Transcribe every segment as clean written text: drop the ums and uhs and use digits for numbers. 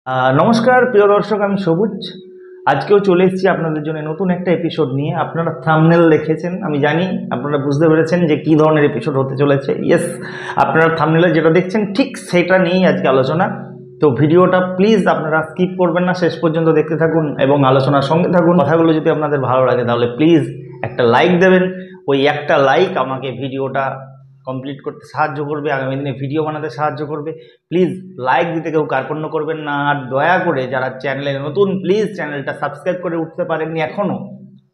নমস্কার প্রিয় দর্শক, আমি সবুজ। আজকেও চলে এসেছি আপনাদের জন্য নতুন একটা এপিসোড নিয়ে। আপনারা থাম্বনেল দেখেছেন, আমি জানি আপনারা বুঝতে পেরেছেন যে কী ধরনের এপিসোড হতে চলেছে। ইয়েস, আপনারা থাম্বনেলে যেটা দেখছেন ঠিক সেটা নিয়েই আজকে আলোচনা। তো ভিডিওটা প্লিজ আপনারা স্কিপ করবেন না, শেষ পর্যন্ত দেখতে থাকুন এবং আলোচনার সঙ্গে থাকুন। কথাগুলো যদি আপনাদের ভালো লাগে তাহলে প্লিজ একটা লাইক দেবেন। ওই একটা লাইক আমাকে ভিডিওটা কমপ্লিট করতে সাহায্য করবে, আগামী দিনে ভিডিও বানাতে সাহায্য করবে। প্লিজ লাইক দিতে কেউ কার্পণ্য করবেন না। আর দয়া করে যারা চ্যানেলে নতুন, প্লিজ চ্যানেলটা সাবস্ক্রাইব করে উঠতে পারেননি এখনও,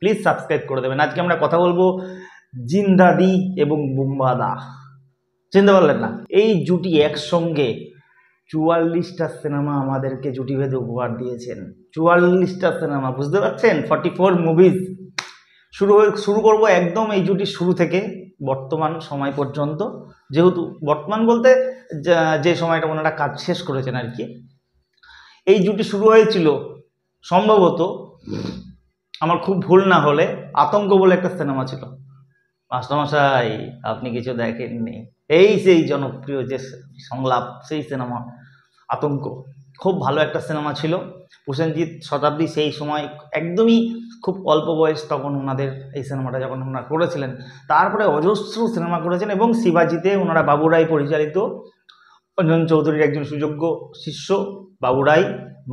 প্লিজ সাবস্ক্রাইব করে দেবেন। আজকে আমরা কথা বলবো জিন্দাদি এবং বুম্বাদা। চিনতে পারলেন না? এই জুটি একসঙ্গে 44টা সিনেমা আমাদেরকে জুটি ভেদে উপহার দিয়েছেন। 44টা সিনেমা, বুঝতে পারছেন? 44 মুভিজ। শুরু করব একদম এই জুটির শুরু থেকে বর্তমান সময় পর্যন্ত। যেহেতু বর্তমান বলতে যে সময়টা ওনারা কাজ শেষ করেছেন আর কি। এই জুটি শুরু হয়েছিল সম্ভবত, আমার খুব ভুল না হলে, আতঙ্ক বলে একটা সিনেমা ছিল। মাস্টারমশাই আপনি কিছু দেখেননি, এই সেই জনপ্রিয় যে সংলাপ, সেই সিনেমা আতঙ্ক। খুব ভালো একটা সিনেমা ছিল। প্রসেনজিৎ, শতাব্দী সেই সময় একদমই খুব অল্প বয়স তখন ওনাদের, এই সিনেমাটা যখন ওনারা করেছিলেন। তারপরে অজস্র সিনেমা করেছেন এবং শিবাজিতে ওনারা বাবুরাই পরিচালিত, অঞ্জন চৌধুরীর একজন সুযোগ্য শিষ্য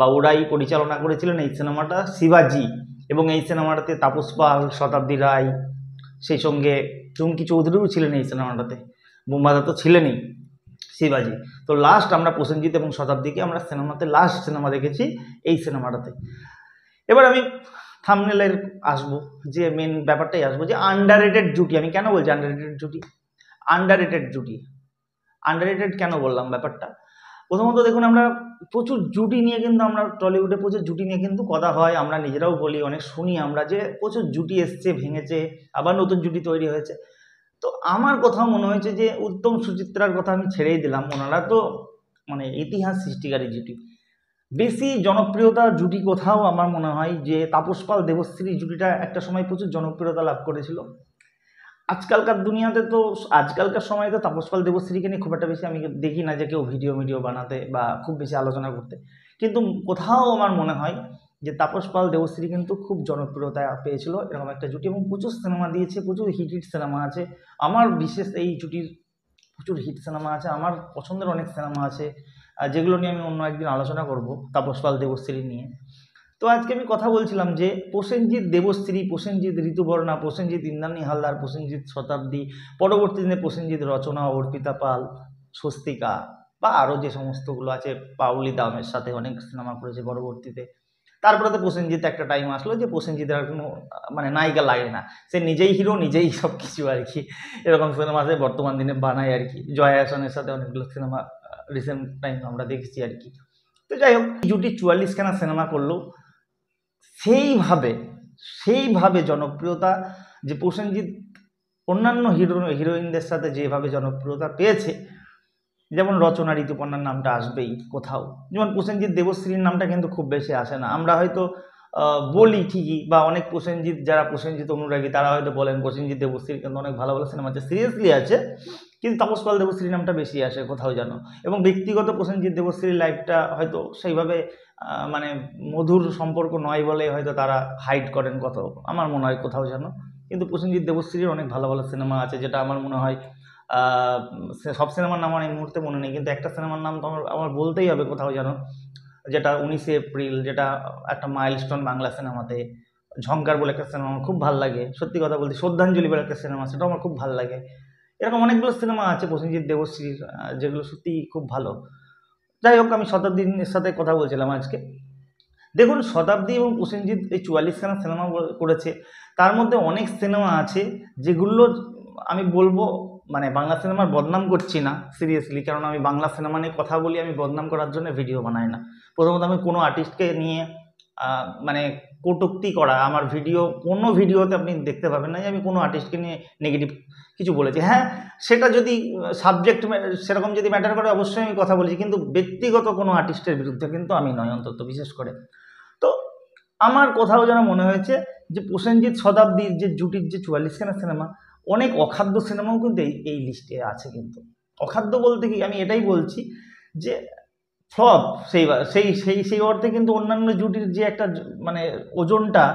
বাবুরাই পরিচালনা করেছিলেন এই সিনেমাটা, শিবাজি। এবং এই সিনেমাটাতে তাপস পাল, শতাব্দী রায়, সেই সঙ্গে চুমকি চৌধুরীও ছিলেন এই সিনেমাটাতে। বুম্বাদা তো ছিলেনই, শিবাজি। তো লাস্ট আমরা প্রসেনজিৎ এবং শতাব্দীকে আমরা সিনেমাতে লাস্ট সিনেমা দেখেছি এই সিনেমাটাতে। এবার আমি থাম্বনেলের আসবো, যে মেন ব্যাপারটাই আসবো, যে আন্ডাররেটেড জুটি। আমি কেন বলছি আন্ডাররেটেড জুটি আন্ডাররেটেড কেন বললাম ব্যাপারটা? প্রথমত দেখুন, আমরা প্রচুর জুটি নিয়ে কিন্তু, আমরা টলিউডে প্রচুর জুটি নিয়ে কিন্তু কথা হয়, আমরা নিজেরাও বলি, অনেক শুনি আমরা, যে প্রচুর জুটি এসছে, ভেঙেছে, আবার নতুন জুটি তৈরি হয়েছে। তো আমার কোথাও মনে হয়েছে যে উত্তম সুচিত্রার কথা আমি ছেড়েই দিলাম, ওনারা তো মানে ইতিহাস সৃষ্টিকারী জুটি। বেশি জনপ্রিয়তা জুটি কোথাও আমার মনে হয় যে তাপস পাল দেবশ্রী জুটিটা একটা সময় প্রচুর জনপ্রিয়তা লাভ করেছিল। আজকালকার দুনিয়াতে তো, আজকালকার সময়ে তো তাপস পাল দেবশ্রীকে নিয়ে খুব একটা বেশি আমি দেখি না যে কেউ ভিডিও বানাতে বা খুব বেশি আলোচনা করতে। কিন্তু কোথাও আমার মনে হয় যে তাপস পাল দেবশ্রী কিন্তু খুব জনপ্রিয়তা পেয়েছিল এরকম একটা জুটি, এবং প্রচুর সিনেমা দিয়েছে, প্রচুর হিট সিনেমা আছে। আমার বিশেষ এই জুটির প্রচুর হিট সিনেমা আছে, আমার পছন্দের অনেক সিনেমা আছে, যেগুলো নিয়ে আমি অন্য একদিন আলোচনা করব তাপস পাল দেবশ্রী নিয়ে। তো আজকে আমি কথা বলছিলাম যে প্রসেনজিৎ দেবশ্রী, প্রসেনজিৎ ঋতুপর্ণা, প্রসেনজিৎ ইন্দ্রাণী হালদার, প্রসেনজিৎ শতাব্দী, পরবর্তী দিনে প্রসেনজিৎ রচনা, অর্পিতা পাল, স্বস্তিকা, বা আরও যে সমস্তগুলো আছে, পাউলি দামের সাথে অনেক সিনেমা করেছে পরবর্তীতে। তারপরে তো প্রসেনজিৎ একটা টাইম আসলো যে প্রসেনজিতের আর কোনো মানে নায়িকা লাগে না, সে নিজেই হিরো, নিজেই সব কিছু আর কি। এরকম সিনেমা আছে বর্তমান দিনে বানায় আর কি। জয়া হাসানের সাথে অনেকগুলো সিনেমা রিসেন্ট টাইম আমরা দেখেছি আর কি। তো যাই হোক, জুটি 44খানা সিনেমা করলো, সেইভাবে জনপ্রিয়তা যে প্রসেনজিৎ অন্যান্য হিরোইনদের সাথে যেভাবে জনপ্রিয়তা পেয়েছে, যেমন রচনা, ঋতুপর্ণার নামটা আসবেই কোথাও, যেমন প্রসেনজিৎ দেবশ্রীর নামটা কিন্তু খুব বেশি আসে না। আমরা হয়তো বলি ঠিকই, বা অনেক প্রসেনজিৎ, যারা প্রসেনজিৎ অনুরাগী তারা হয়তো বলেন প্রসেনজিৎ দেবশ্রীর কিন্তু অনেক ভালো ভালো সিনেমা আছে, সিরিয়াসলি আছে, কিন্তু তাপস পাল দেবশ্রীর নামটা বেশি আসে কোথাও যেন। এবং ব্যক্তিগত প্রসেনজিৎ দেবশ্রীর লাইফটা হয়তো সেইভাবে মানে মধুর সম্পর্ক নয় বলে হয়তো তারা হাইড করেন কোথাও, আমার মনে হয় কোথাও যেন। কিন্তু প্রসেনজিৎ দেবশ্রীর অনেক ভালো ভালো সিনেমা আছে, যেটা আমার মনে হয় সব সিনেমার নাম আমার এই মুহূর্তে মনে নেই, কিন্তু একটা সিনেমার নাম তো আমার বলতেই হবে কোথাও যেন, যেটা 19শে এপ্রিল, যেটা একটা মাইলস্টোন বাংলা সিনেমাতে। ঝঙ্কার বলে একটা সিনেমা আমার খুব ভালো লাগে, সত্যি কথা বলতে। শ্রদ্ধাঞ্জলি বলে একটা সিনেমা, সেটাও আমার খুব ভালো লাগে। এরকম অনেকগুলো সিনেমা আছে প্রসেনজিৎ দেবশ্রীর, যেগুলো সত্যিই খুব ভালো। যাই হোক, আমি শতাব্দীর সাথে কথা বলছিলাম আজকে। দেখুন, শতাব্দী এবং প্রসেনজিৎ এই 44খানা সিনেমা করেছে, তার মধ্যে অনেক সিনেমা আছে যেগুলো আমি বলবো, মানে বাংলা সিনেমার বদনাম করছি না সিরিয়াসলি, কারণ আমি বাংলা সিনেমা নিয়ে কথা বলি, আমি বদনাম করার জন্য ভিডিও বানাই না। প্রথমত আমি কোনো আর্টিস্টকে নিয়ে মানে কটূক্তি করা, আমার কোনো ভিডিওতে আপনি দেখতে পাবেন না যে আমি কোনো আর্টিস্টকে নিয়ে নেগেটিভ কিছু বলেছি। হ্যাঁ, সেটা যদি সাবজেক্ট সেরকম যদি ম্যাটার করে অবশ্যই আমি কথা বলেছি, কিন্তু ব্যক্তিগত কোনো আর্টিস্টের বিরুদ্ধে কিন্তু আমি নয়, অন্তত বিশেষ করে। তো আমার কোথাও যেন মনে হয়েছে যে প্রসেনজিৎ শতাব্দীর যে জুটির যে 44খানা সিনেমা, অনেক অখাদ্য সিনেমাও কিন্তু এই লিস্টে আছে। কিন্তু অখাদ্য বলতে কি, আমি এটাই বলছি যে ফ্লপ। সেই অর্থে কিন্তু অন্যান্য জুটির যে একটা মানে ওজনটা,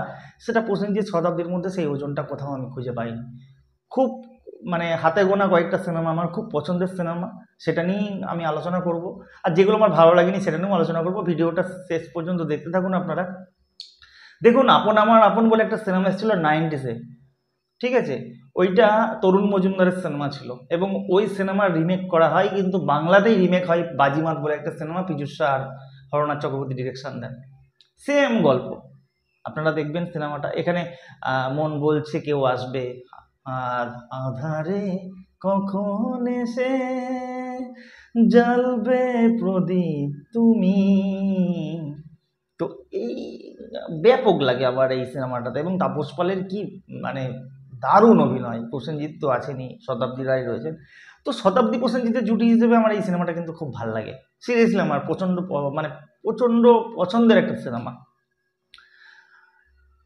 সেটা প্রসেনজিৎ শতাব্দীর মধ্যে সেই ওজনটা কোথাও আমি খুঁজে পাইনি। খুব মানে হাতে গোনা কয়েকটা সিনেমা আমার খুব পছন্দের সিনেমা, সেটা নিয়েই আমি আলোচনা করব। আর যেগুলো আমার ভালো লাগেনি সেটা নিয়েও আলোচনা করব। ভিডিওটা শেষ পর্যন্ত দেখতে থাকুন আপনারা। দেখুন, আপন আমার আপন বলে একটা সিনেমা এসেছিল 90s-এ, ঠিক আছে? ওইটা তরুণ মজুমদারের সিনেমা ছিল এবং ওই সিনেমার রিমেক করা হয়, কিন্তু বাংলাতেই রিমেক হয় বাজিমাত বলে একটা সিনেমা, পীযূষ শাহ আর হরনাথ চক্রবর্তী ডিরেকশন দেন। সেম গল্প, আপনারা দেখবেন সিনেমাটা। এখানে মন বলছে কেউ আসবে, আর আধারে কখন এসে জ্বালবে প্রদীপ তুমি। তো এই ব্যাপক লাগে আমার এই সিনেমাটাতে। এবং তাপস পালের কি মানে দারুণ অভিনয়, প্রসেনজিৎ তো আছেনই, শতাব্দী রায় রয়েছেন। তো শতাব্দী প্রসেনজিতের জুটি হিসেবে আমার এই সিনেমাটা কিন্তু খুব ভালো লাগে। সিরিয়াসলি আমার মানে প্রচণ্ড পছন্দের একটা সিনেমা।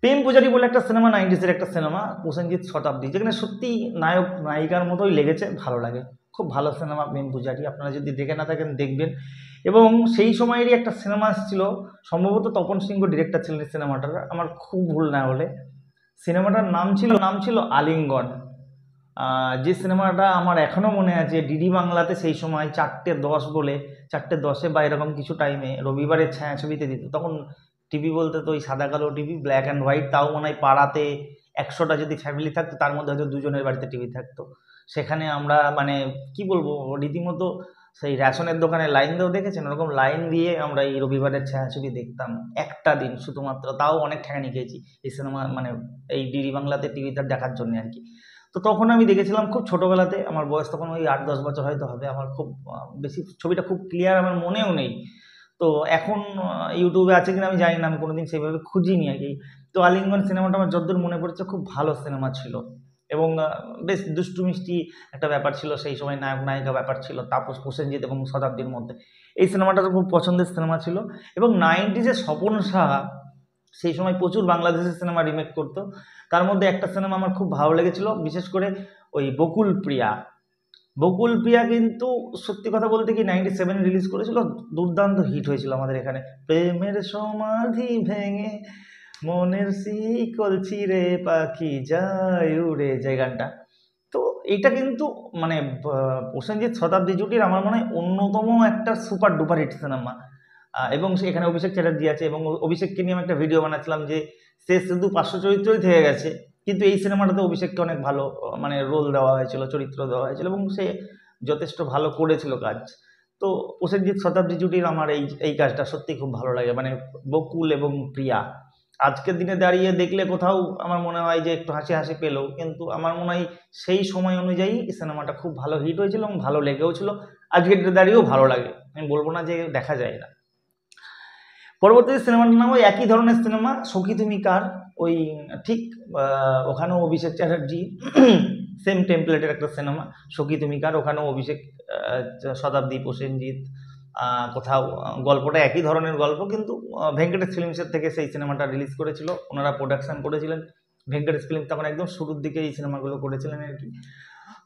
প্রেম পূজারী বলে একটা সিনেমা, 90s-এর একটা সিনেমা, প্রসেনজিৎ শতাব্দী, যেখানে সত্যি নায়ক নায়িকার মতোই লেগেছে, ভালো লাগে। খুব ভালো সিনেমা প্রেম পূজারী, আপনারা যদি দেখে না থাকেন দেখবেন। এবং সেই সময়েরই একটা সিনেমা এসেছিল, সম্ভবত তপন সিংহ ডিরেক্টর ছিলেন এই সিনেমাটার, আমার খুব ভুল না হলে। সিনেমাটার নাম ছিল আলিঙ্গন। যে সিনেমাটা আমার এখনও মনে আছে, ডিডি বাংলাতে সেই সময় 4:10 বলে, 4:10 বা এরকম কিছু টাইমে রবিবারের ছায়াছবিতে দিত। তখন টিভি বলতে তো ওই সাদা কালো টিভি, ব্ল্যাক অ্যান্ড হোয়াইট, তাও মনে হয় পাড়াতে 100টা যদি ফ্যামিলি থাকতো তার মধ্যে হয়তো 2জনের বাড়িতে টিভি থাকতো। সেখানে আমরা মানে কি বলবো, রীতিমতো সেই রেশনের দোকানে লাইন দিয়েও দেখেছেন, ওরকম লাইন দিয়ে আমরা এই রবিবারের ছায়াছবি দেখতাম একটা দিন শুধুমাত্র, তাও অনেক ঠেকানি খেয়েছি এই সিনেমা মানে এই ডিডি বাংলাতে টিভিটা দেখার জন্য আর কি। তো তখন আমি দেখেছিলাম খুব ছোটোবেলাতে, আমার বয়স তখন ওই 8-10 বছর হয়তো হবে। আমার খুব বেশি ছবিটা খুব ক্লিয়ার আমার মনেও নেই। তো এখন ইউটিউবে আছে কিনা আমি জানি না, আমি কোনোদিন সেইভাবে খুঁজিনি আর কি। তো আলিঙ্গন সিনেমাটা আমার যতদূর মনে পড়ছে খুব ভালো সিনেমা ছিল। এবং বেশ দুষ্টু মিষ্টি একটা ব্যাপার ছিল, সেই সময় নায়ক নায়িকা ব্যাপার ছিল তাপস প্রসেনজিৎ এবং শতাব্দীর মধ্যে। এই সিনেমাটা তো খুব পছন্দের সিনেমা ছিল। এবং 90s-এ স্বপন সাহা সেই সময় প্রচুর বাংলাদেশের সিনেমা রিমেক করতো। তার মধ্যে একটা সিনেমা আমার খুব ভালো লেগেছিল, বিশেষ করে ওই বকুল প্রিয়া। বকুল প্রিয়া কিন্তু সত্যি কথা বলতে কি 97 রিলিজ করেছিল, দুর্দান্ত হিট হয়েছিল আমাদের এখানে। প্রেমের সমাধি ভেঙে মনের শিকল ছিঁড়ে পাখি যায় উড়ে, যে গানটা। তো এইটা কিন্তু মানে প্রসেনজিৎ শতাব্দী জুটির আমার মনে হয় অন্যতম একটা সুপার ডুপার হিট সিনেমা। এবং এখানে অভিষেক চ্যাটার্জি আছে, এবং অভিষেককে নিয়ে আমি একটা ভিডিও বানাচ্ছিলাম যে সে শুধু পার্শ্ব চরিত্রই থেকে গেছে, কিন্তু এই সিনেমাটাতে অভিষেককে অনেক ভালো মানে রোল দেওয়া হয়েছিল, চরিত্র দেওয়া হয়েছিল, এবং সে যথেষ্ট ভালো করেছিল কাজ। তো প্রসেনজিৎ শতাব্দী জুটির আমার এই এই কাজটা সত্যি খুব ভালো লাগে, মানে বকুল এবং প্রিয়া। আজকের দিনে দাঁড়িয়ে দেখলে কোথাও আমার মনে হয় যে একটু হাসি হাসি পেলো, কিন্তু আমার মনে হয় সেই সময় অনুযায়ী এই সিনেমাটা খুব ভালো হিট হয়েছিল এবং ভালো লেগেও ছিল। আজকের দিনে দাঁড়িয়েও ভালো লাগে, আমি বলবো না যে দেখা যায় না। পরবর্তী সিনেমাটার নাম ওই একই ধরনের সিনেমা, সখী তুমি কার। ওই ঠিক ওখানেও অভিষেক চ্যাটার্জি, সেম টেমপ্লেটের একটা সিনেমা, সখী তুমি কার। ওখানেও অভিষেক, শতাব্দী, প্রসেনজিৎ, কোথাও গল্পটা একই ধরনের গল্প, কিন্তু ভেঙ্কটেশ ফিল্মসের থেকে সেই সিনেমাটা রিলিজ করেছিল, ওনারা প্রোডাকশন করেছিলেন। ভেঙ্কটেশ ফিল্ম তখন একদম শুরুর দিকে এই সিনেমাগুলো করেছিলেন আর কি।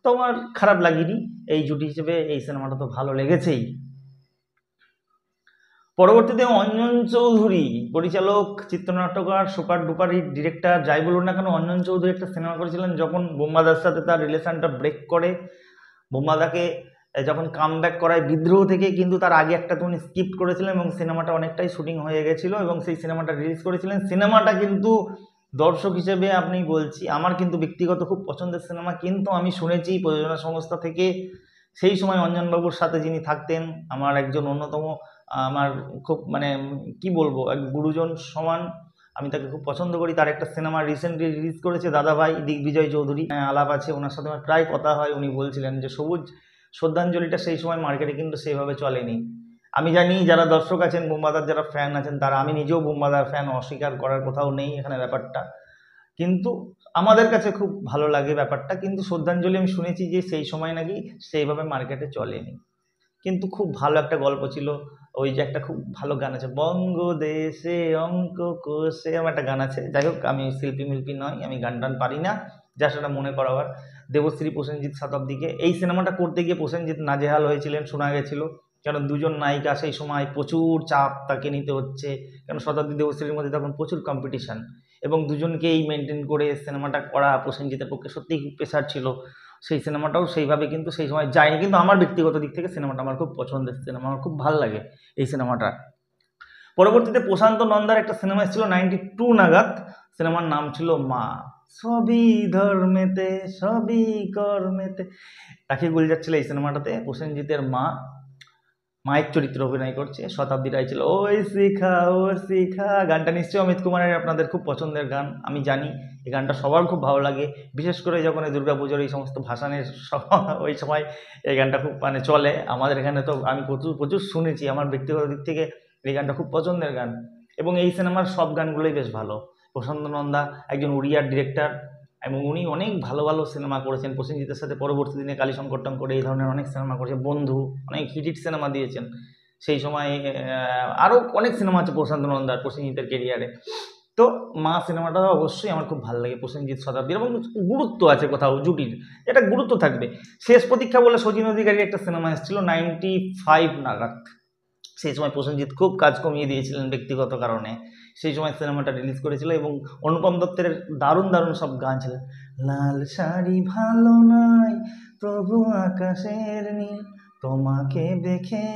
তো আমার খারাপ লাগেনি এই জুটি হিসেবে, এই সিনেমাটা তো ভালো লেগেছেই। পরবর্তীতে অঞ্জন চৌধুরী, পরিচালক, চিত্রনাট্যকার, সুপার ডুপার হিট ডিরেক্টর, যাই বলুন না কেন, অঞ্জন চৌধুরী একটা সিনেমা করেছিলেন যখন বোম্বাদার সাথে তার রিলেশনটা ব্রেক করে। বোম্বাদাকে যখন কাম ব্যাক করায় বিদ্রোহ থেকে, কিন্তু তার আগে একটা তো উনি স্কিপ্ট করেছিলেন এবং সিনেমাটা অনেকটাই শুটিং হয়ে গেছিলো এবং সেই সিনেমাটা রিলিজ করেছিলেন। সিনেমাটা কিন্তু দর্শক হিসেবে আপনি বলছি আমার কিন্তু ব্যক্তিগত খুব পছন্দের সিনেমা, কিন্তু আমি শুনেছি প্রযোজনা সংস্থা থেকে সেই সময় অঞ্জনবাবুর সাথে যিনি থাকতেন, আমার একজন অন্যতম, আমার খুব মানে কি বলবো, এক গুরুজন সমান, আমি তাকে খুব পছন্দ করি। তার একটা সিনেমা রিসেন্টলি রিলিজ করেছে দাদাভাই, দিগ্বিজয় চৌধুরী, আলাপ আছে ওনার সাথে, আমার প্রায় কথা হয়। উনি বলছিলেন যে সবুজ শ্রদ্ধাঞ্জলিটা সেই সময় মার্কেটে কিন্তু সেইভাবে চলেনি। আমি জানি যারা দর্শক আছেন, বোম্বাদার যারা ফ্যান আছেন তারা, আমি নিজেও বোম্বাদার ফ্যান, অস্বীকার করার কোথাও নেই এখানে ব্যাপারটা, কিন্তু আমাদের কাছে খুব ভালো লাগে ব্যাপারটা। কিন্তু শ্রদ্ধাঞ্জলি আমি শুনেছি যে সেই সময় নাকি সেইভাবে মার্কেটে চলেনি, কিন্তু খুব ভালো একটা গল্প ছিল। ওই যে একটা খুব ভালো গান আছে, বঙ্গদেশে অঙ্ক কোষে, আমার একটা গান আছে। যাই হোক, আমি শিল্পী মিল্পী নয়, আমি গান টান পারি না, যা সেটা মনে করাবার। দেবশ্রী, প্রসেনজিৎ, শতাব্দীকে এই সিনেমাটা করতে গিয়ে প্রসেনজিৎ নাজেহাল হয়েছিলেন শোনা গেছিল, কারণ দুজন নায়িকা সেই সময় প্রচুর চাপ তাকে নিতে হচ্ছে, কারণ শতাব্দী দেবশ্রীর মধ্যে তখন প্রচুর কম্পিটিশান, এবং দুজনকেই মেনটেন করে সিনেমাটা করা প্রসেনজিতের পক্ষে সত্যিই খুব প্রেশার ছিল। সেই সিনেমাটাও সেইভাবে কিন্তু সেই সময় যায়নি, কিন্তু আমার ব্যক্তিগত দিক থেকে সিনেমাটা আমার খুব পছন্দের সিনেমা, আমার খুব ভালো লাগে এই সিনেমাটা। পরবর্তীতে প্রশান্ত নন্দার একটা সিনেমা এসেছিল 92 নাগাদ, সিনেমার নাম ছিল মা। সবই ধর্মেতে সবই কর্মেতে, রাখি গুলজার ছিল এই সিনেমাটাতে। প্রসেনজিতের মায়ের চরিত্রে অভিনয় করছে, শতাব্দী রায় ছিল ওই শিখা ও শিখা। গানটা নিশ্চয়ই অমিত কুমারের আপনাদের খুব পছন্দের গান, আমি জানি এই গানটা সবার খুব ভালো লাগে, বিশেষ করে যখন এই দুর্গাপুজোর এই সমস্ত ভাসানের ওই সময় এই গানটা খুব মানে চলে আমাদের এখানে। তো আমি প্রচুর প্রচুর শুনেছি, আমার ব্যক্তিগত দিক থেকে এই গানটা খুব পছন্দের গান, এবং এই সিনেমার সব গানগুলোই বেশ ভালো। প্রশান্ত নন্দা একজন উড়িয়ার ডিরেক্টর, এবং উনি অনেক ভালো ভালো সিনেমা করেছেন প্রসেনজিতের সাথে। পরবর্তী দিনে কালীশঙ্কর টঙ্কর এই ধরনের অনেক সিনেমা করেছেন, বন্ধু অনেক হিট সিনেমা দিয়েছেন সেই সময়। আরও অনেক সিনেমা আছে প্রশান্ত নন্দার প্রসেনজিতের কেরিয়ারে। তো মা সিনেমাটা অবশ্যই আমার খুব ভালো লাগে, প্রসেনজিৎ শতাব্দীর, এবং গুরুত্ব আছে কোথাও জুটির, এটা গুরুত্ব থাকবে। শেষ প্রতীক্ষা বলে সচিন অধিকারীর একটা সিনেমা এসেছিল 95 নাগাদ, সেই সময় প্রসেনজিৎ খুব কাজ কমিয়ে দিয়েছিলেন ব্যক্তিগত কারণে, সেই সময় সিনেমাটা রিলিজ করেছিল, এবং অনুপম দত্তের দারুণ দারুণ সব গান ছিল। লাল শাড়ি ভালো নয় তবু আকাশের নীল, তোমাকে দেখে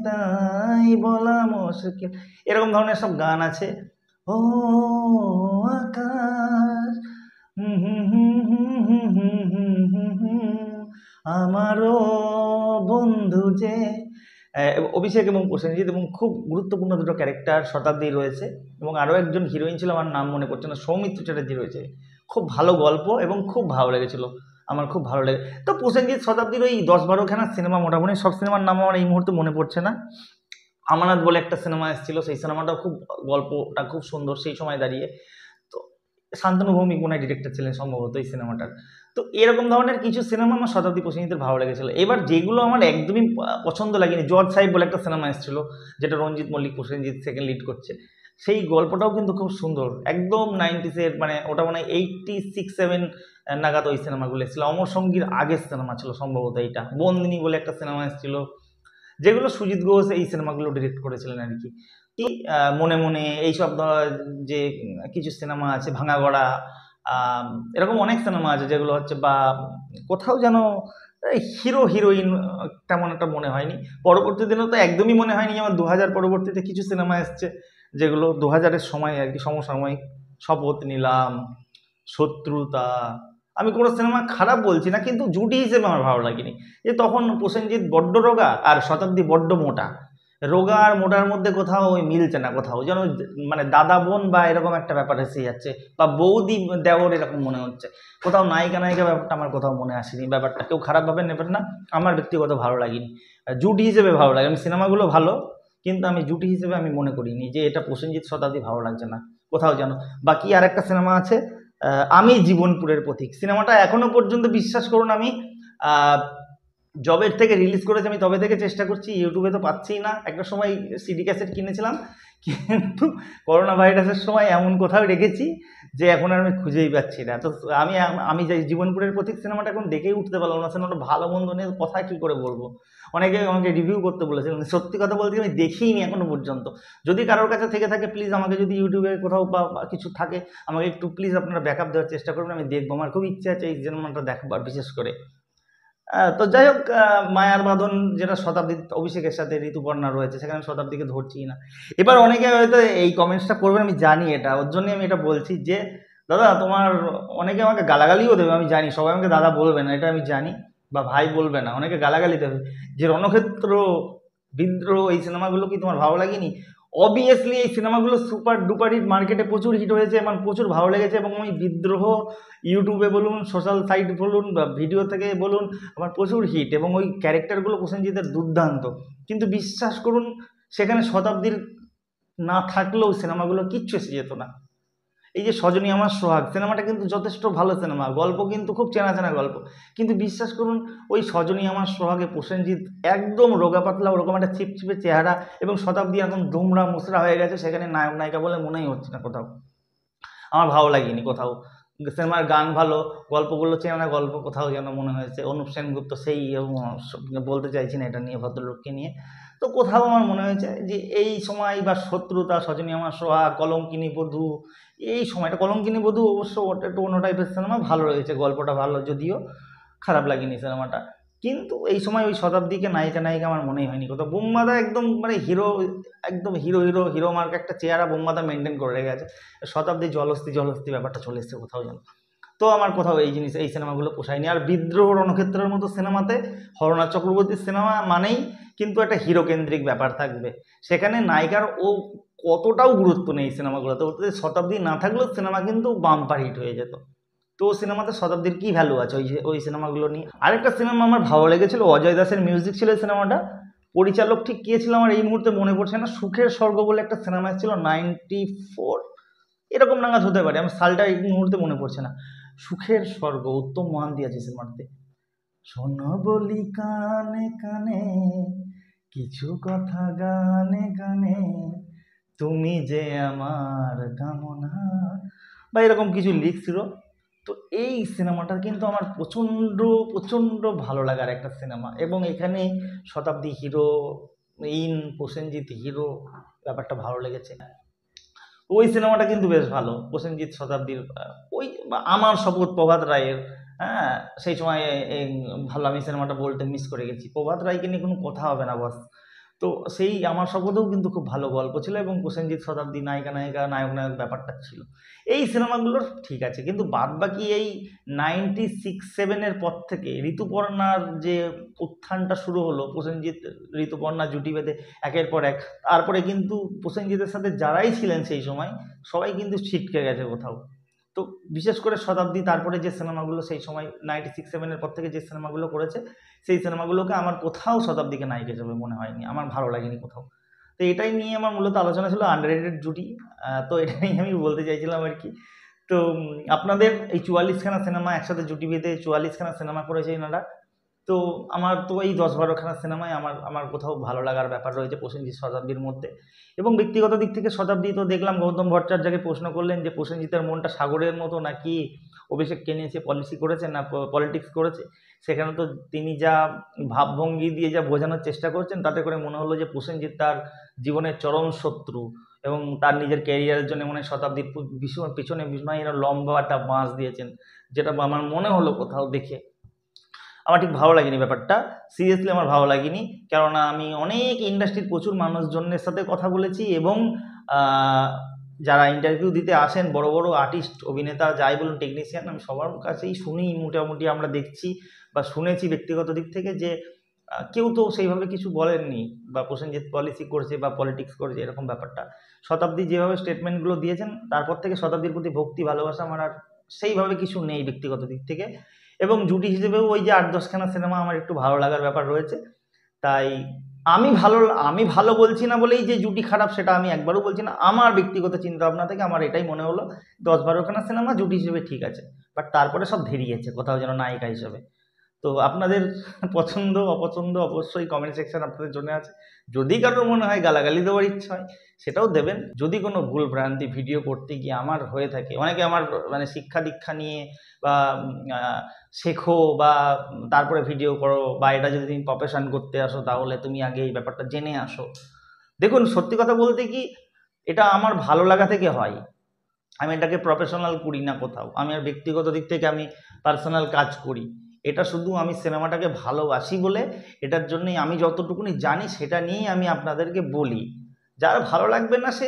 তাই বলা মুশকিল, এরকম ধরনের সব গান আছে। ও আকাশ আমারও বন্ধু যে, অভিষেক এবং প্রসেনজিৎ, এবং খুব গুরুত্বপূর্ণ দুটো ক্যারেক্টার শতাব্দী রয়েছে, এবং আরও একজন হিরোইন ছিল, আমার নাম মনে পড়ছে না, সৌমিত্র চ্যাটার্জি রয়েছে। খুব ভালো গল্প এবং খুব ভালো লেগেছিল, আমার খুব ভালো লেগে। তো প্রসেনজিৎ শতাব্দীর ওই 10-12খানা সিনেমা, মোটামুটি সব সিনেমার নাম আমার এই মুহূর্তে মনে পড়ছে না। আমানত বলে একটা সিনেমা এসেছিল, সেই সিনেমাটাও খুব, গল্পটা খুব সুন্দর সেই সময় দাঁড়িয়ে। তো শান্তনু ভৌমিক মনে হয় ডিরেক্টর ছিলেন সম্ভবত এই সিনেমাটার। তো এরকম ধরনের কিছু সিনেমা আমার শতাব্দী প্রসেনজিতের ভালো লেগেছিলো। এবার যেগুলো আমার একদমই পছন্দ লাগেনি, জজ সাহেব বলে একটা সিনেমা এসেছিলো, যেটা রঞ্জিত মল্লিক প্রসেনজিৎ সেকেন্ড লিড করছে, সেই গল্পটাও কিন্তু খুব সুন্দর, একদম 90s, মানে ওটা মানে 86-7 নাগাদ ওই সিনেমাগুলো এসেছিলো, অমর সঙ্গীর আগের সিনেমা ছিল সম্ভবত এইটা। বন্দিনী বলে একটা সিনেমা এসেছিলো, যেগুলো সুজিত ঘোষ এই সিনেমাগুলো ডিরেক্ট করেছিলেন আর কি। মনে মনে এইসব যে কিছু সিনেমা আছে, ভাঙাগড়া, এরকম অনেক সিনেমা আছে যেগুলো হচ্ছে, বা কোথাও যেন হিরো হিরোইন তেমন একটা মনে হয়নি। পরবর্তী দিনেও তো একদমই মনে হয়নি, যেমন 2000 পরবর্তীতে কিছু সিনেমা এসছে যেগুলো 2000-এর সময় আর কি, সমসাময়িক। শপথ নিলাম, শত্রুতা, আমি কোনো সিনেমা খারাপ বলছি না, কিন্তু জুটি হিসেবে আমার ভালো লাগেনি। যে তখন প্রসেনজিৎ বড্ড রোগা আর শতাব্দী বড্ড মোটা, রোগা আর মোটার মধ্যে কোথাও ওই মিলছে না, কোথাও যেন মানে দাদা বোন বা এরকম একটা ব্যাপার এসে যাচ্ছে, বা বৌদি দেওর এরকম মনে হচ্ছে, কোথাও নায়িকা নায়িকা ব্যাপারটা আমার কোথাও মনে আসেনি। ব্যাপারটা কেউ খারাপভাবে নেবেন না, আমার ব্যক্তিগত ভালো লাগেনি। জুটি হিসেবে ভালো লাগে, আমি সিনেমাগুলো ভালো, কিন্তু আমি জুটি হিসেবে আমি মনে করিনি যে এটা প্রসেনজিৎ শতাব্দী ভালো লাগছে না কোথাও যেন। বাকি আর একটা সিনেমা আছে, আমি জীবনপুরের পথিক, সিনেমাটা এখনো পর্যন্ত বিশ্বাস করুন আমি জবের থেকে রিলিজ করেছে, আমি তবে থেকে চেষ্টা করছি, ইউটিউবে তো পাচ্ছিই না। একটা সময় সিডি ক্যাসেট কিনেছিলাম, কিন্তু করোনা ভাইরাসের সময় এমন কোথাও রেখেছি যে এখন আর আমি খুঁজেই পাচ্ছি না। তো আমি যে জীবনপুরের পথিক সিনেমাটা এখন দেখেই উঠতে পারলাম না, সিনেমাটা ভালো মন্দ নিয়ে কথা কী করে বলবো। অনেকে আমাকে রিভিউ করতে বলেছিলেন, সত্যি কথা বলতে আমি দেখিইনি এখনো পর্যন্ত। যদি কারোর কাছে থেকে থাকে প্লিজ আমাকে, যদি ইউটিউবে কোথাও বা কিছু থাকে আমাকে একটু প্লিজ আপনারা ব্যাকআপ দেওয়ার চেষ্টা করবেন, আমি দেখবো, আমার খুব ইচ্ছা আছে এই সিনেমাটা দেখবার বিশেষ করে। তো যাই হোক, মায়ার বাঁধন যেটা শতাব্দী অভিষেকের সাথে ঋতুপর্ণা রয়েছে, সেখানে শতাব্দীকে ধরছি না। এবার অনেকে হয়তো এই কমেন্টসটা করবেন, আমি জানি এটা, ওর জন্যই আমি এটা বলছি যে দাদা তোমার, অনেকে আমাকে গালাগালিও দেবে, আমি জানি, সবাই আমাকে দাদা বলবে না এটা আমি জানি, বা ভাই বলবে না, অনেকে গালাগালি দেবে যে রণক্ষেত্র, বিদ্রোহ এই সিনেমাগুলো কি তোমার ভালো লাগেনি। অবভিয়াসলি এই সিনেমাগুলো সুপার ডুপার হিট, মার্কেটে প্রচুর হিট হয়েছে, এবং প্রচুর ভালো লেগেছে, এবং আমি বিদ্রোহ ইউটিউবে বলুন, সোশ্যাল সাইট বলুন, বা ভিডিও থেকে বলুন, আমার প্রচুর হিট, এবং ওই ক্যারেক্টারগুলো প্রসেনজিতের দুর্দান্ত। কিন্তু বিশ্বাস করুন, সেখানে শতাব্দীর না থাকলেও সিনেমাগুলো কিচ্ছু এসে যেত না। এই যে সজনী আমার সোহাগ সিনেমাটা কিন্তু যথেষ্ট ভালো সিনেমা, গল্প কিন্তু খুব চেনা চেনা গল্প, কিন্তু বিশ্বাস করুন ওই সজনী আমার সোহাগে প্রসেনজিৎ একদম রোগা পাতলা, ওরকম একটা ছিপছিপে চেহারা, এবং শতাব্দী এখন দুমড়া মুচড়া হয়ে গেছে, সেখানে নায়ক নায়িকা বলে মনেই হচ্ছে না কোথাও, আমার ভালো লাগেনি কোথাও। সিনেমার গান ভালো, গল্পগুলো চেনা গল্প, কোথাও যেন মনে হয়েছে অনুপ সেনগুপ্ত সেই, বলতে চাইছি না এটা নিয়ে, ভদ্রলোককে নিয়ে। তো কোথাও আমার মনে হয়েছে যে এই সময় বা শত্রুতা, সজনী আমার সোহাগ, কলঙ্কিনী বধূ, এই সময়টা কলঙ্কিনী বধূ অবশ্য ওটা একটু অন্য টাইপের সিনেমা, ভালো রয়েছে, গল্পটা ভালো, যদিও খারাপ লাগেনি সিনেমাটা। কিন্তু এই সময় ওই শতাব্দীকে নায়িকা নায়িকা আমার মনেই হয়নি কোথাও। বোম্মাদা একদম মানে হিরো, একদম হিরো হিরো হিরো মার্ক একটা চেহারা বোম্মাদা মেনটেন করে রেখে আছে। শতাব্দী জলস্থি জলস্থি ব্যাপারটা চলে এসছে কোথাও যেন। তো আমার কোথাও এই জিনিস, এই সিনেমাগুলো পোষায়নি। আর বিদ্রোহ রণক্ষেত্রের মতো সিনেমাতে হরনাথ চক্রবর্তীর সিনেমা মানেই কিন্তু একটা হিরো কেন্দ্রিক ব্যাপার থাকবে, সেখানে নায়িকার ও কতটাও গুরুত্ব নেই সিনেমাগুলোতে। ওতে শতাব্দী না থাকলেও সিনেমা কিন্তু বাম্পার হিট হয়ে যেত। তো সিনেমাতে শতাব্দীর কী ভ্যালু আছে ওই সিনেমাগুলো নিয়ে? আরেকটা সিনেমা আমার ভালো লেগেছিল, অজয় দাসের মিউজিক ছিল এই সিনেমাটা, পরিচালক ঠিক কে ছিল আমার এই মুহূর্তে মনে পড়ছে না। সুখের স্বর্গ বলে একটা সিনেমা এসেছিল 94 এরকম নাগাদ হতে পারে, আমার সালটা এই মুহূর্তে মনে পড়ছে না। সুখের স্বর্গ, উত্তম মহান্তি আছে সিনেমাতে। শোনো বলি কানে কানে কিছু কথা গানে গানে, তুমি যে আমার কামনা, বা এরকম কিছু লিখছিল। তো এই সিনেমাটা কিন্তু আমার প্রচণ্ড প্রচণ্ড ভালো লাগার একটা সিনেমা, এবং এখানে শতাব্দী হিরো, প্রসেনজিৎ হিরো, ব্যাপারটা ভালো লেগেছে। ওই সিনেমাটা কিন্তু বেশ ভালো, প্রসেনজিৎ শতাব্দীর ওই আমার শপথ প্রভাত রায়ের, হ্যাঁ সেই সময় ভালো, আমি সিনেমাটা বলতে মিস করে গেছি। প্রভাত রায়কে নিয়ে কোনো কথা হবে না বস। তো সেই আমার শপথেও কিন্তু খুব ভালো গল্প ছিল, এবং প্রসেনজিৎ শতাব্দী নায়িকা নায়িকা নায়ক নায়ক ব্যাপারটা ছিল। এই সিনেমাগুলোর ঠিক আছে, কিন্তু বাদ বাকি এই 96-7 পর থেকে ঋতুপর্ণার যে উত্থানটা শুরু হলো, প্রসেনজিৎ ঋতুপর্ণা জুটি বেঁধে একের পর এক, তারপরে কিন্তু প্রসেনজিতের সাথে যারাই ছিলেন সেই সময় সবাই কিন্তু ছিটকে গেছে কোথাও। তো বিশেষ করে শতাব্দী তারপরে যে সিনেমাগুলো সেই সময় 96-7 পর থেকে যে সিনেমাগুলো করেছে, সেই সিনেমাগুলোকে আমার কোথাও শতাব্দীকে নায়িকা হিসেবে মনে হয়নি, আমার ভালো লাগেনি কোথাও। তো এটাই নিয়ে আমার মূলত আলোচনা ছিল, আন্ডাররেটেড জুটি। তো এটাই আমি বলতে চাইছিলাম আর কি। তো আপনাদের এই 44খানা সিনেমা একসাথে জুটি বেঁধে 44খানা সিনেমা করেছে এনারা। তো আমার তো এই 10-12খানা সিনেমায় আমার আমার কোথাও ভালো লাগার ব্যাপার রয়েছে প্রসেনজিৎ শতাব্দীর মধ্যে। এবং ব্যক্তিগত দিক থেকে শতাব্দী তো দেখলাম গৌতম ভট্টাচার্যকে প্রশ্ন করলেন যে প্রসেনজিতের মনটা সাগরের মতো নাকি অভিষেককে নিয়ে সে পলিসি করেছে না পলিটিক্স করেছে, সেখানে তো তিনি যা ভাবভঙ্গি দিয়ে যা বোঝানোর চেষ্টা করছেন, তাতে করে মনে হলো যে প্রসেনজিৎ তার জীবনের চরম শত্রু, এবং তার নিজের ক্যারিয়ারের জন্য মনে হয় শতাব্দীর ভীষণ পিছনে ভীষণ লম্বা একটা বাঁশ দিয়েছেন, যেটা আমার মনে হলো কোথাও দেখে। আমার ঠিক ভালো লাগেনি ব্যাপারটা, সিরিয়াসলি আমার ভালো লাগেনি। কেননা আমি অনেক ইন্ডাস্ট্রির প্রচুর মানুষজনের সাথে কথা বলেছি, এবং যারা ইন্টারভিউ দিতে আসেন, বড় বড় আর্টিস্ট, অভিনেতা, যাই বলুন, টেকনিশিয়ান, আমি সবার কাছেই শুনি, মোটামুটি আমরা দেখছি বা শুনেছি ব্যক্তিগত দিক থেকে যে কেউ তো সেইভাবে কিছু বলেননি, বা প্রসেনজিৎ পলিসি করছে বা পলিটিক্স করছে এরকম ব্যাপারটা। শতাব্দী যেভাবে স্টেটমেন্টগুলো দিয়েছেন, তারপর থেকে শতাব্দীর প্রতি ভক্তি ভালোবাসা আমার আর সেইভাবে কিছু নেই ব্যক্তিগত দিক থেকে। এবং জুটি হিসেবেও ওই যে 8-10খানা সিনেমা আমার একটু ভালো লাগার ব্যাপার রয়েছে। তাই আমি ভালো বলছি না বলেই যে জুটি খারাপ সেটা আমি একবারও বলছি না। আমার ব্যক্তিগত চিন্তাভাবনা থেকে আমার এটাই মনে হলো, 10-12খানা সিনেমা জুটি হিসেবে ঠিক আছে, বাট তারপরে সব ধেরিয়েছে কোথাও যেন নায়িকা হিসেবে। তো আপনাদের পছন্দ অপছন্দ অবশ্যই কমেন্ট সেকশন আপনাদের জন্য আছে। যদি কারোর মনে হয় গালাগালি দেওয়ার ইচ্ছা হয় সেটাও দেবেন। যদি কোনো ভুল ভ্রান্তি ভিডিও করতে গিয়ে আমার হয়ে থাকে, অনেকে আমার মানে শিক্ষা দীক্ষা নিয়ে বা শেখো বা তারপরে ভিডিও করো, বা এটা যদি তুমি প্রফেশন করতে আসো তাহলে তুমি আগে এই ব্যাপারটা জেনে আসো। দেখুন সত্যি কথা বলতে কি, এটা আমার ভালো লাগা থেকে হয়, আমি এটাকে প্রফেশনাল করি না কোথাও। আমি আর ব্যক্তিগত দিক থেকে আমি পার্সোনাল কাজ করি, এটা শুধু আমি সিনেমাটাকে ভালোবাসি বলে, এটার জন্যই আমি যতটুকুনি জানি সেটা নিয়েই আমি আপনাদেরকে বলি। যার ভালো লাগবে না সে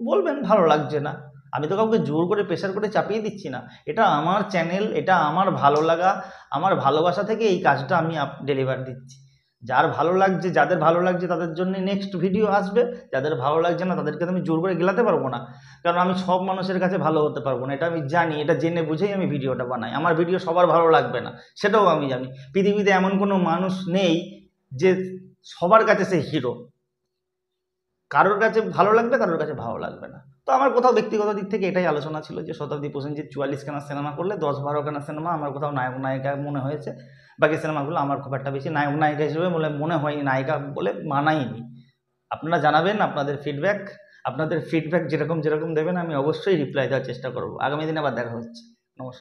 বলবেন ভালো লাগছে না, আমি তো কাউকে জোর করে প্রেশার করে চাপিয়ে দিচ্ছি না। এটা আমার চ্যানেল, এটা আমার ভালো লাগা, আমার ভালোবাসা থেকে এই কাজটা আমি ডেলিভার দিচ্ছি। যার ভালো লাগছে, যাদের ভালো লাগছে তাদের জন্য নেক্সট ভিডিও আসবে, যাদের ভালো লাগছে না তাদেরকে তো আমি জোর করে গেলাতে পারবো না, কারণ আমি সব মানুষের কাছে ভালো হতে পারবো না, এটা আমি জানি। এটা জেনে বুঝেই আমি ভিডিওটা বানাই। আমার ভিডিও সবার ভালো লাগবে না সেটাও আমি জানি। পৃথিবীতে এমন কোনো মানুষ নেই যে সবার কাছে সে হিরো, কারোর কাছে ভালো লাগবে, কারোর কাছে ভালো লাগবে না। তো আমার কোথাও ব্যক্তিগত দিক থেকে এটাই আলোচনা ছিল যে শতাব্দী প্রসেনজিৎ 44খানা সিনেমা করলে 10-12খানা সিনেমা আমার কোথাও নায়ক নায়িকা মনে হয়েছে, বাকি সিনেমাগুলো আমার খুব একটা বেশি নায়ক নায়িকা হিসেবে বলে মনে হয়নি, নায়িকা বলে মানায়নি। আপনারা জানাবেন আপনাদের ফিডব্যাক যেরকম যেরকম দেবেন আমি অবশ্যই রিপ্লাই দেওয়ার চেষ্টা করব। আগামী দিনে আবার দেখা হচ্ছে। নমস্কার।